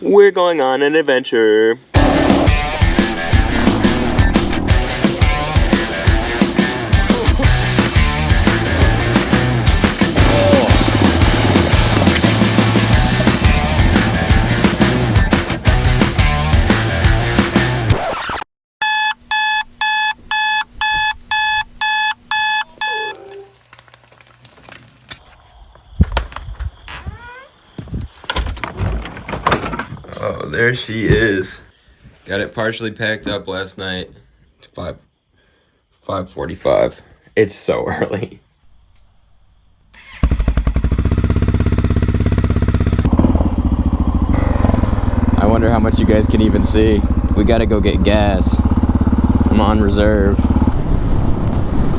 We're going on an adventure. Oh, there she is. Got it partially packed up last night. It's 5:45. It's so early. I wonder how much you guys can even see. We gotta go get gas. I'm on reserve.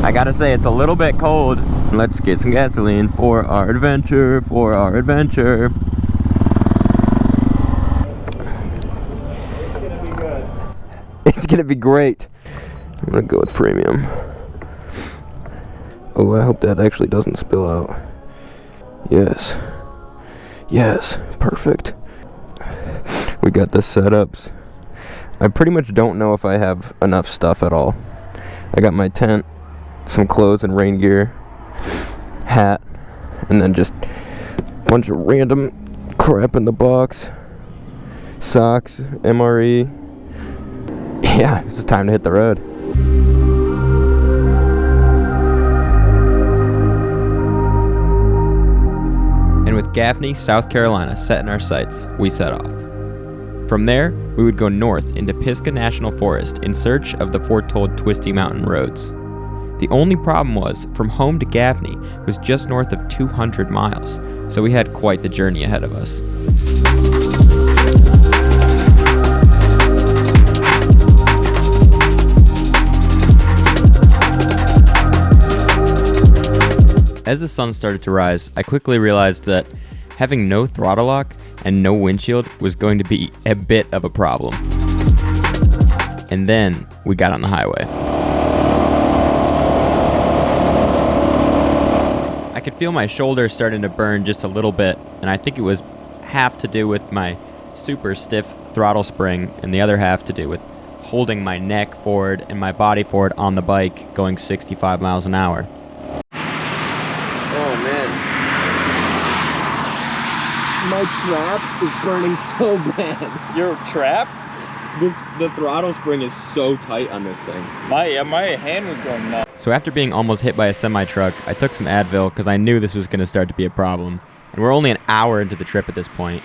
I gotta say, it's a little bit cold. Let's get some gasoline for our adventure, It's gonna be great. I'm gonna go with premium. Oh, I hope that actually doesn't spill out. Yes. Yes, perfect. We got the setups. I pretty much don't know if I have enough stuff at all. I got my tent, some clothes and rain gear, hat, and then just a bunch of random crap in the box. Socks, MRE. Yeah, it's time to hit the road. And with Gaffney, South Carolina set in our sights, we set off. From there, we would go north into Pisgah National Forest in search of the foretold twisty mountain roads. The only problem was, from home to Gaffney was just north of 200 miles, so we had quite the journey ahead of us. As the sun started to rise, I quickly realized that having no throttle lock and no windshield was going to be a bit of a problem. And then we got on the highway. I could feel my shoulder starting to burn just a little bit, and I think it was half to do with my super stiff throttle spring and the other half to do with holding my neck forward and my body forward on the bike going 65 miles an hour. Oh man. My trap is burning so bad. Your trap? The throttle spring is so tight on this thing. My hand was going nuts. So after being almost hit by a semi-truck, I took some Advil because I knew this was going to start to be a problem. And we're only an hour into the trip at this point.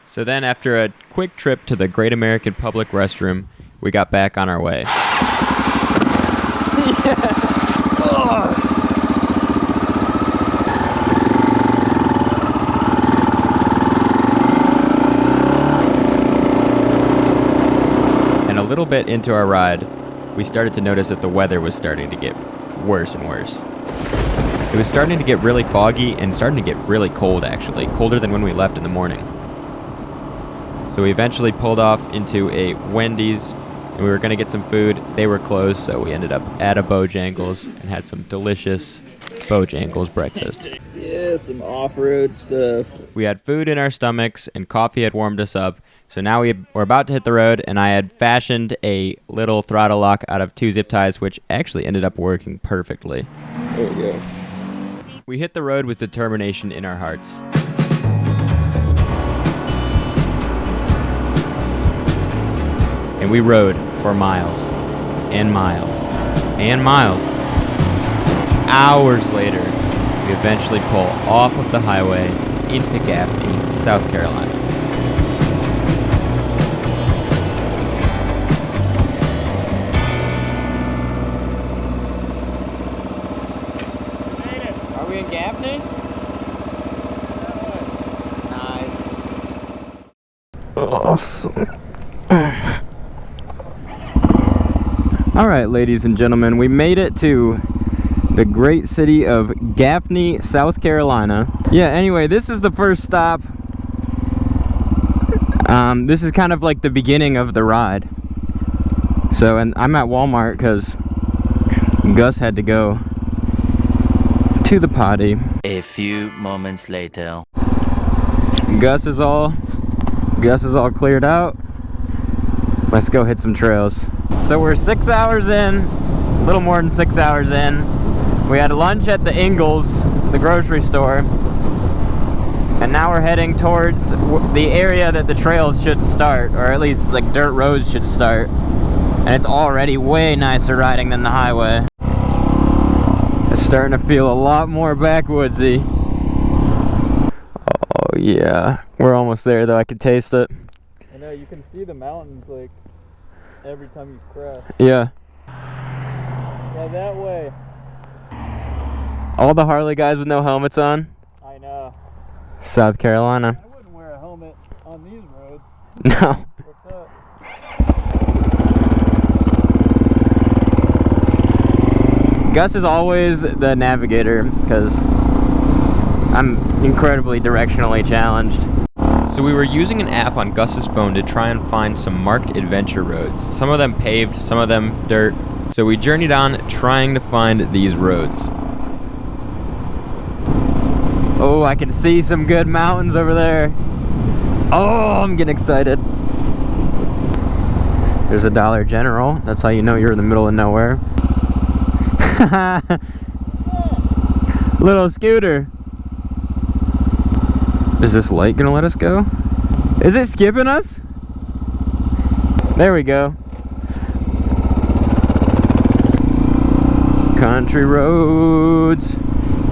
So then after a quick trip to the Great American Public Restroom, we got back on our way. A little bit into our ride, we started to notice that the weather was starting to get worse and worse. It was starting to get really foggy and starting to get really cold, actually, colder than when we left in the morning. So we eventually pulled off into a Wendy's and we were going to get some food. They were closed, so we ended up at a Bojangles and had some delicious Bojangles breakfast. Yeah, some off-road stuff. We had food in our stomachs and coffee had warmed us up. So now we're about to hit the road, and I had fashioned a little throttle lock out of 2 zip ties, which actually ended up working perfectly. There we go. We hit the road with determination in our hearts. And we rode for miles and miles and miles. Hours later, we eventually pull off of the highway into Gaffney, South Carolina. Are we in Gaffney? Nice. Awesome. All right, ladies and gentlemen, we made it to the great city of Gaffney, South Carolina. Yeah, anyway, this is the first stop. This is kind of like the beginning of the ride. So, and I'm at Walmart because Gus had to go to the potty. A few moments later. Gus is all Gus is all cleared out. Let's go hit some trails. So we're 6 hours in, a little more than 6 hours in. We had lunch at the Ingles, the grocery store. And now we're heading towards the area that the trails should start, or at least like dirt roads should start. And it's already way nicer riding than the highway. It's starting to feel a lot more backwoodsy. Oh yeah, we're almost there though, I can taste it. I know, you can see the mountains like every time you cross. Yeah. Yeah, that way. All the Harley guys with no helmets on. I know. South Carolina. I wouldn't wear a helmet on these roads. No. What's up? Gus is always the navigator because I'm incredibly directionally challenged. So we were using an app on Gus's phone to try and find some marked adventure roads. Some of them paved, some of them dirt. So we journeyed on trying to find these roads. Oh, I can see some good mountains over there. Oh, I'm getting excited. There's a Dollar General. That's how you know you're in the middle of nowhere. Little scooter. Is this light gonna let us go? Is it skipping us? There we go. Country roads,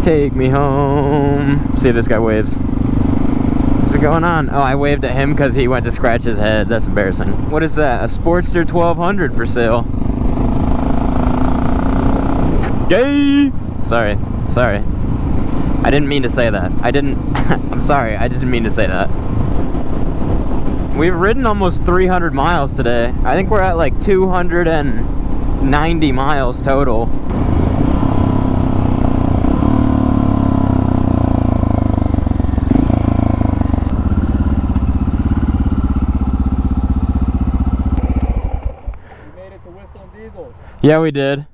take me home. See if this guy waves. What's going on? Oh, I waved at him because he went to scratch his head. That's embarrassing. What is that? A Sportster 1200 for sale. Gay! Sorry. I didn't mean to say that. I'm sorry, I didn't mean to say that. We've ridden almost 300 miles today. I think we're at like 290 miles total. We made it to Whistle and Diesel. Yeah, we did.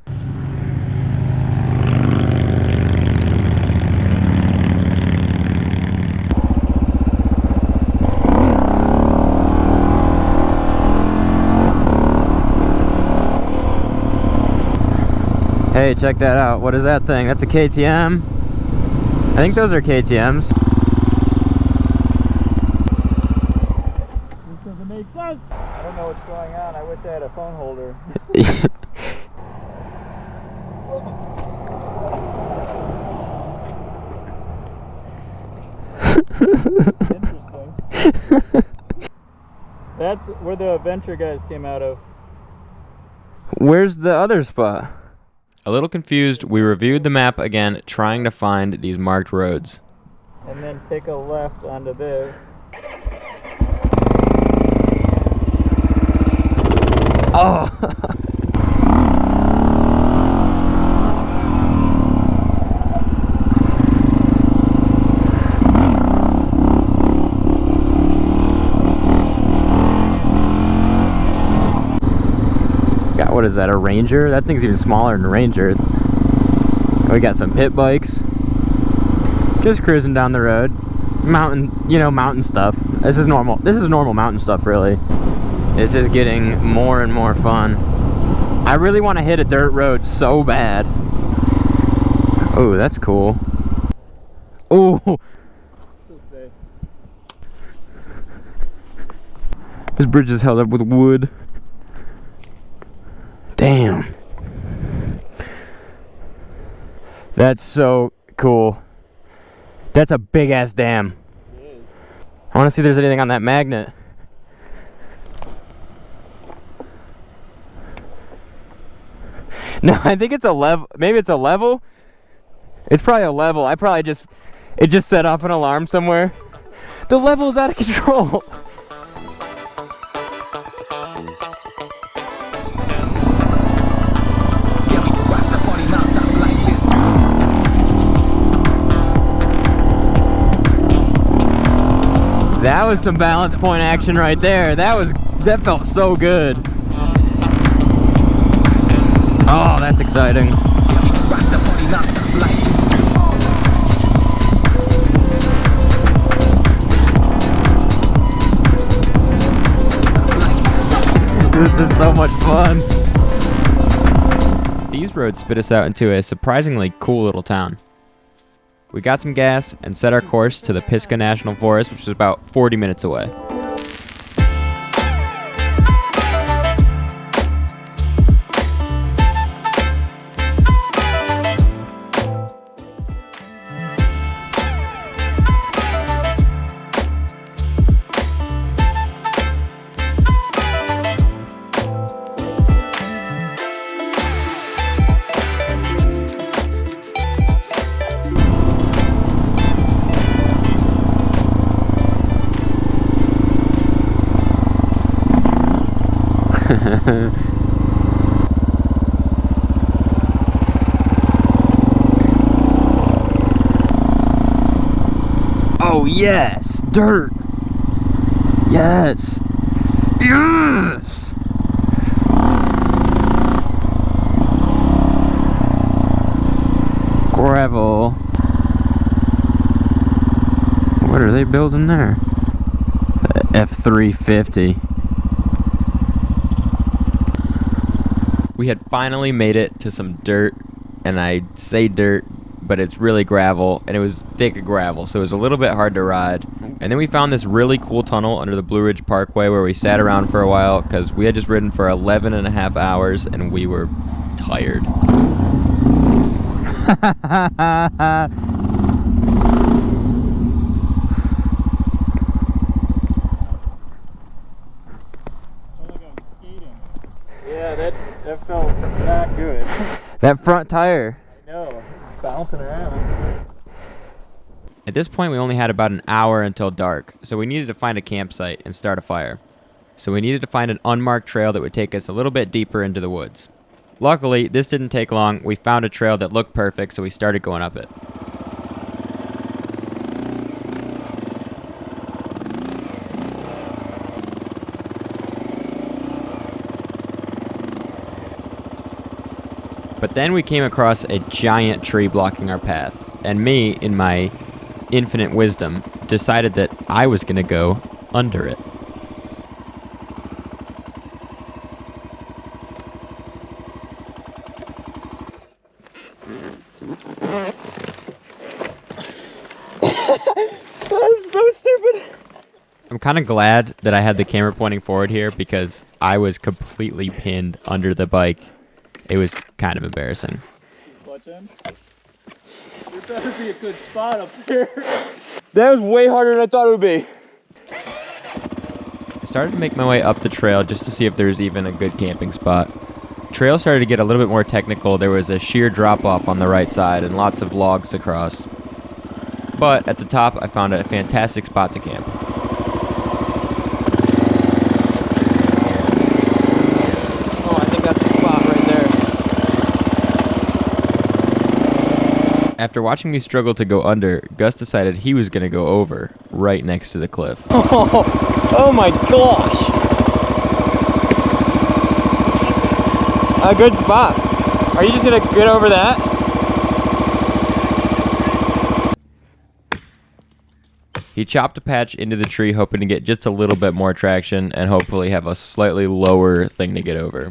Hey, check that out. What is that thing? That's a KTM. I think those are KTMs. This doesn't make sense. I don't know what's going on. I wish I had a phone holder. Interesting. That's where the adventure guys came out of. Where's the other spot? A little confused, we reviewed the map again, trying to find these marked roads. And then take a left onto this. Oh! What is that, a Ranger? That thing's even smaller than a Ranger. We got some pit bikes. Just cruising down the road. Mountain, mountain stuff. This is normal mountain stuff, really. This is getting more and more fun. I really want to hit a dirt road so bad. Oh, that's cool. Oh! This bridge is held up with wood. Damn. That's so cool. That's a big ass dam. It is. I want to see if there's anything on that magnet. No, I think it's a level. Maybe it's a level. It's probably a level. It just set off an alarm somewhere. The level's out of control. That was some balance point action right there. That felt so good. Oh, that's exciting. This is so much fun. These roads spit us out into a surprisingly cool little town. We got some gas and set our course to the Pisgah National Forest, which is about 40 minutes away. Oh yes, dirt. Yes. Yes. Gravel. What are they building there? The F-350. We had finally made it to some dirt, and I say dirt, but it's really gravel, and it was thick gravel, so it was a little bit hard to ride. And then we found this really cool tunnel under the Blue Ridge Parkway where we sat around for a while because we had just ridden for 11 and a half hours and we were tired. Yeah, that felt not good. That front tire. I know, bouncing around. At this point, we only had about an hour until dark, so we needed to find a campsite and start a fire. So we needed to find an unmarked trail that would take us a little bit deeper into the woods. Luckily, this didn't take long. We found a trail that looked perfect, so we started going up it. But then we came across a giant tree blocking our path, and me, in my infinite wisdom, decided that I was going to go under it. That's so stupid. I'm kind of glad that I had the camera pointing forward here because I was completely pinned under the bike. It was kind of embarrassing. Watch him. There better be a good spot up there. That was way harder than I thought it would be. I started to make my way up the trail just to see if there was even a good camping spot. Trail started to get a little bit more technical. There was a sheer drop-off on the right side and lots of logs to cross. But at the top, I found a fantastic spot to camp. Oh, I think that's the spot right there. After watching me struggle to go under, Gus decided he was going to go over, right next to the cliff. Oh my gosh! A good spot. Are you just gonna get over that? He chopped a patch into the tree, hoping to get just a little bit more traction and hopefully have a slightly lower thing to get over.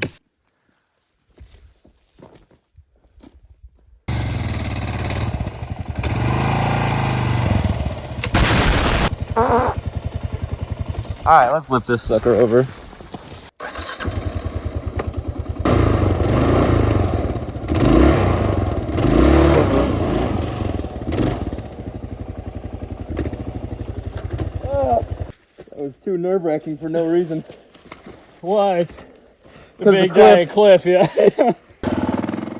Alright, let's lift this sucker over. That was too nerve-wracking for no reason. Why? The big giant cliff, yeah.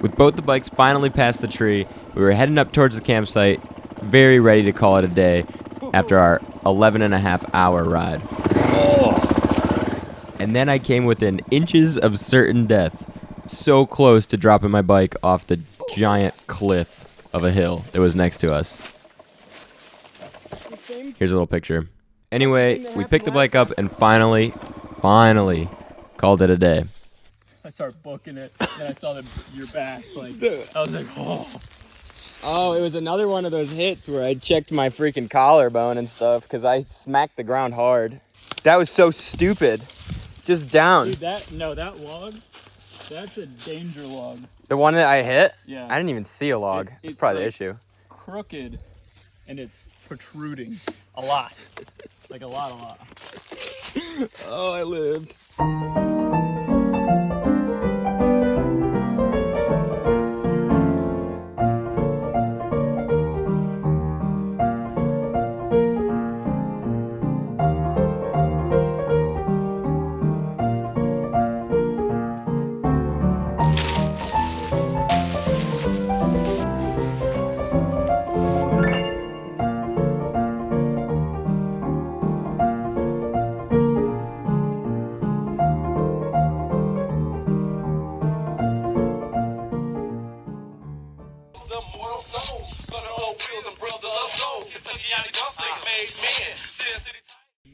With both the bikes finally past the tree, we were heading up towards the campsite, very ready to call it a day after our 11.5-hour ride. And then I came within inches of certain death, so close to dropping my bike off the giant cliff of a hill that was next to us. Here's a little picture. Anyway, we picked the bike up and finally called it a day. I started booking it, and I saw your back. Like, I was like, oh. Oh, it was another one of those hits where I checked my freaking collarbone and stuff because I smacked the ground hard. That was so stupid. just down. Dude, that log, that's a danger log. The one that I hit? Yeah. I didn't even see a log. It's That's probably the like issue. Crooked, and it's protruding a lot. Like a lot. Oh, I lived.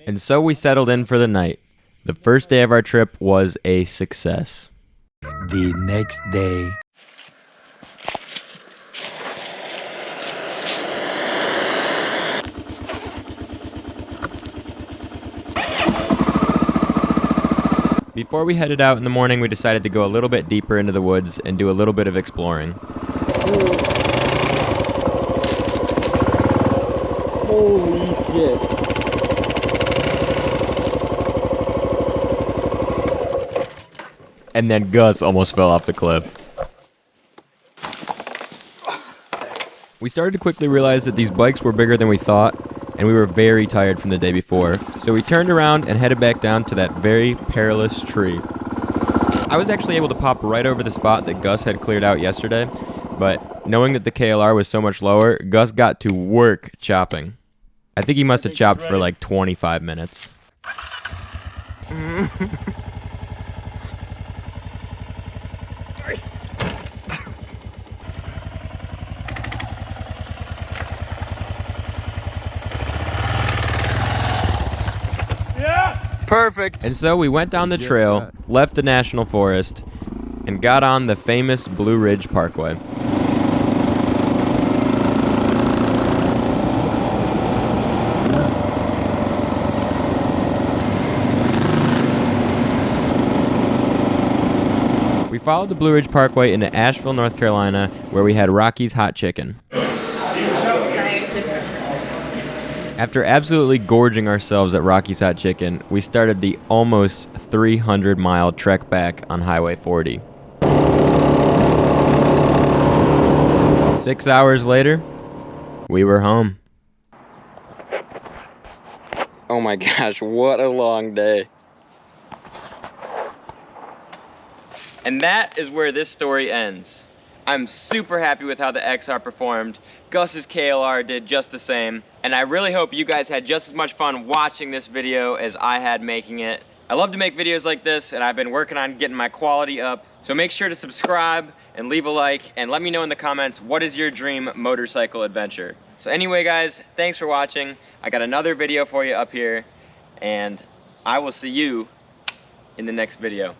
And so we settled in for the night. The first day of our trip was a success. The next day. Before we headed out in the morning, we decided to go a little bit deeper into the woods and do a little bit of exploring. Holy shit. And then Gus almost fell off the cliff. We started to quickly realize that these bikes were bigger than we thought, and we were very tired from the day before, so we turned around and headed back down to that very perilous tree. I was actually able to pop right over the spot that Gus had cleared out yesterday, but knowing that the KLR was so much lower, Gus got to work chopping. I think he must have chopped for like 25 minutes. Perfect. And so we went down the trail, left the National Forest, and got on the famous Blue Ridge Parkway. We followed the Blue Ridge Parkway into Asheville, North Carolina, where we had Rocky's Hot Chicken. After absolutely gorging ourselves at Rocky's Hot Chicken, we started the almost 300-mile trek back on Highway 40. 6 hours later, we were home. Oh my gosh, what a long day. And that is where this story ends. I'm super happy with how the XR performed. Gus's KLR did just the same, and I really hope you guys had just as much fun watching this video as I had making it. I love to make videos like this, and I've been working on getting my quality up, so make sure to subscribe and leave a like, and let me know in the comments, what is your dream motorcycle adventure? So anyway guys, thanks for watching. I got another video for you up here, and I will see you in the next video.